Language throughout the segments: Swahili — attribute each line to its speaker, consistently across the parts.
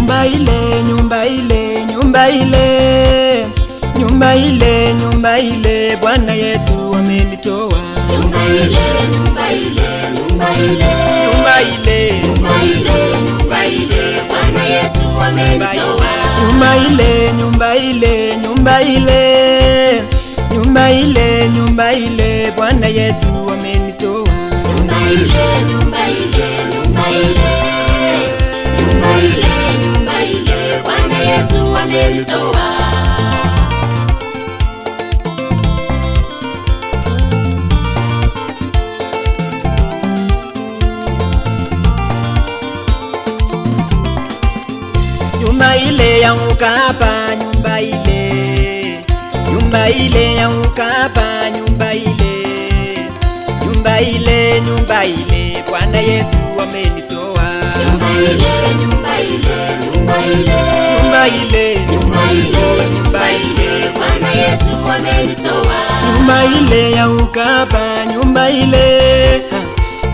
Speaker 1: Nyumba ile, nyumba ile, nyumba ile, nyumba ile, nyumba ile, Bwana Yesu amenitoa.
Speaker 2: Nyumba ile, nyumba ile, nyumba ile,
Speaker 1: Nyumba ile,
Speaker 2: nyumba ile, nyumba ile, Bwana Yesu amenitoa.
Speaker 1: nyumba ile, nyumba ile, nyumba ile, nyumba ile, nyumba ile, Bwana Yesu amenitoa.
Speaker 2: Nyumba ile, nyumba ile, nyumba ile, nyumba ile, nyumba ile, Bwana Yesu amenitoa.
Speaker 1: Nyumba ile ya ukapa, nyumba ile, nyumba ile ya ukapa, nyumba ile, nyumba ile, nyumba ile, Bwana Yesu amenitoa.
Speaker 2: Nyumba ile, nyumba ile, nyumba ile,
Speaker 1: Nyumba ile,
Speaker 2: nyumba ile, nyumba ile, Bwana Yesu amenitoa.
Speaker 1: nyumba ile ya ukapa, nyumba ile,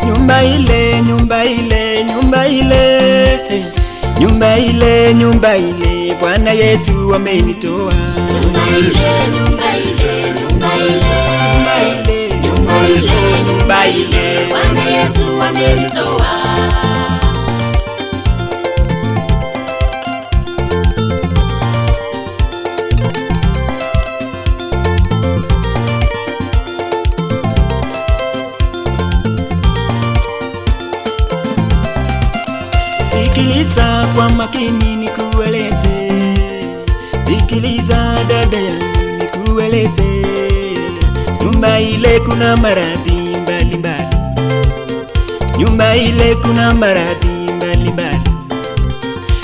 Speaker 1: nyumba ile, nyumba ile, nyumba ile, nyumba ile, nyumba ile, Bwana Yesu amenitoa.
Speaker 2: Nyumba ile, nyumba ile, nyumba ile,
Speaker 1: Nyumba ile,
Speaker 2: nyumba ile, Bwana Yesu amenitoa.
Speaker 1: Sikiliza kwa makini nikueleze, sikiliza dada yangu nikueleze. Nyumba ile kuna maradhi mbalimbali, nyumba ile kuna maradhi mbalimbali,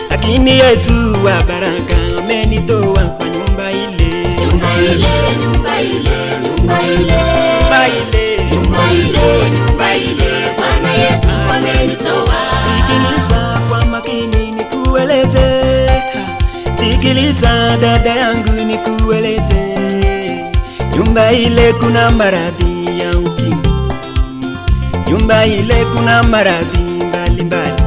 Speaker 1: lakini Yesu wa baraka amenitoa kwa nyumba ile.
Speaker 2: Nyumba ile, nyumba ile, nyumba ile,
Speaker 1: Nyumba ile,
Speaker 2: nyumba ile, nyumba ile, Bwana Yesu amenitoa.
Speaker 1: sikiliza kwa makini nikueleze, sikiliza dada yangu nikueleze. Nyumba ile kuna maradhi ya ukimwi, nyumba ile kuna maradhi mbalimbali,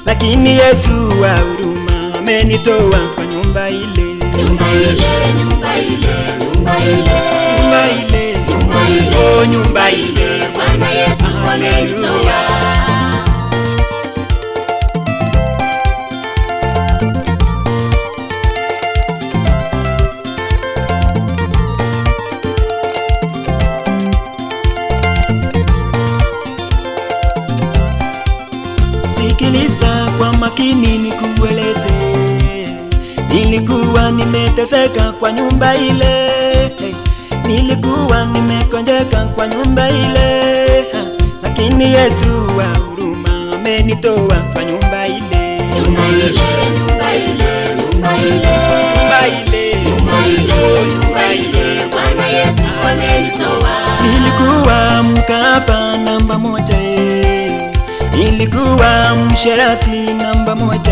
Speaker 1: lakini Yesu wa huruma amenitoa kwa nyumba ile.
Speaker 2: Nyumba ile, nyumba ile, nyumba ile,
Speaker 1: Nyumba ile,
Speaker 2: nyumba ile,
Speaker 1: oh nyumba ile,
Speaker 2: Bwana Yesu amenitoa.
Speaker 1: sikiliza kwa makini nikueleze. Nilikuwa nimeteseka kwa nyumba ile, nilikuwa nimekonjeka kwa nyumba ile, lakini Yesu wa huruma amenitoa kwa nyumba ile.
Speaker 2: Nyumba ile, nyumba ile, nyumba ile,
Speaker 1: Nyumba ile,
Speaker 2: nyumba ile, nyumba ile, Bwana Yesu amenitoa.
Speaker 1: nilikuwa mkapa namba moja, nilikuwa msherati namba moja,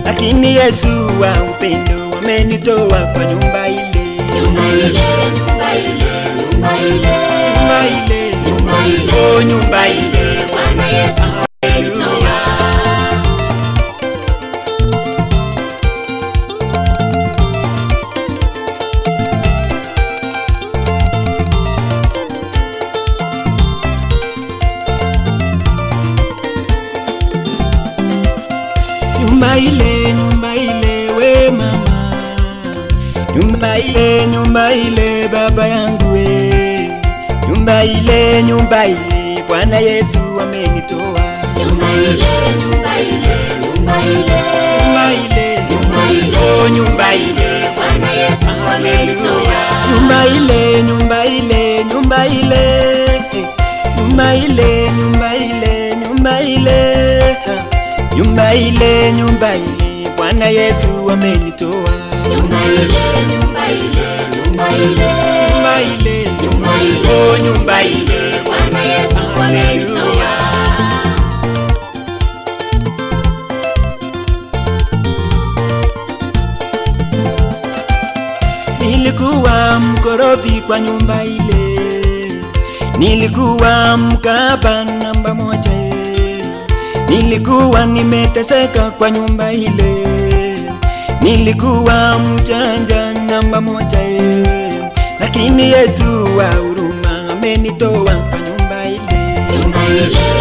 Speaker 1: lakini Yesu wa upendo amenitoa kwa nyumba ile.
Speaker 2: Nyumba ile, nyumba ile, nyumba ile,
Speaker 1: Nyumba ile,
Speaker 2: nyumba ile,
Speaker 1: oh nyumba ile,
Speaker 2: Bwana Yesu amenitoa.
Speaker 1: nyumba ile, nyumba ile, we mama, nyumba ile, nyumba ile, baba yangu we, nyumba ile, nyumba ile, Bwana Yesu amenitoa.
Speaker 2: Nyumba ile, nyumba ile, nyumba ile,
Speaker 1: Nyumba ile,
Speaker 2: nyumba ile,
Speaker 1: oh nyumba ile,
Speaker 2: Bwana Yesu amenitoa.
Speaker 1: nyumba ile, nyumba ile, nyumba ile, nyumba ile, nyumba ile, nyumba ile, nyumba ile, nyumba ile, Bwana Yesu amenitoa.
Speaker 2: Nyumba ile, nyumba ile, nyumba ile,
Speaker 1: Nyumba ile,
Speaker 2: nyumba ile,
Speaker 1: oh nyumba ile,
Speaker 2: Bwana Yesu amenitoa.
Speaker 1: nilikuwa mkorofi kwa nyumba ile, nilikuwa mkapa namba moja, Nilikuwa nimeteseka kwa nyumba ile, nilikuwa mjanja namba moja lakini Yesu wa huruma amenitoa kwa nyumba ile.
Speaker 2: Nyumba ile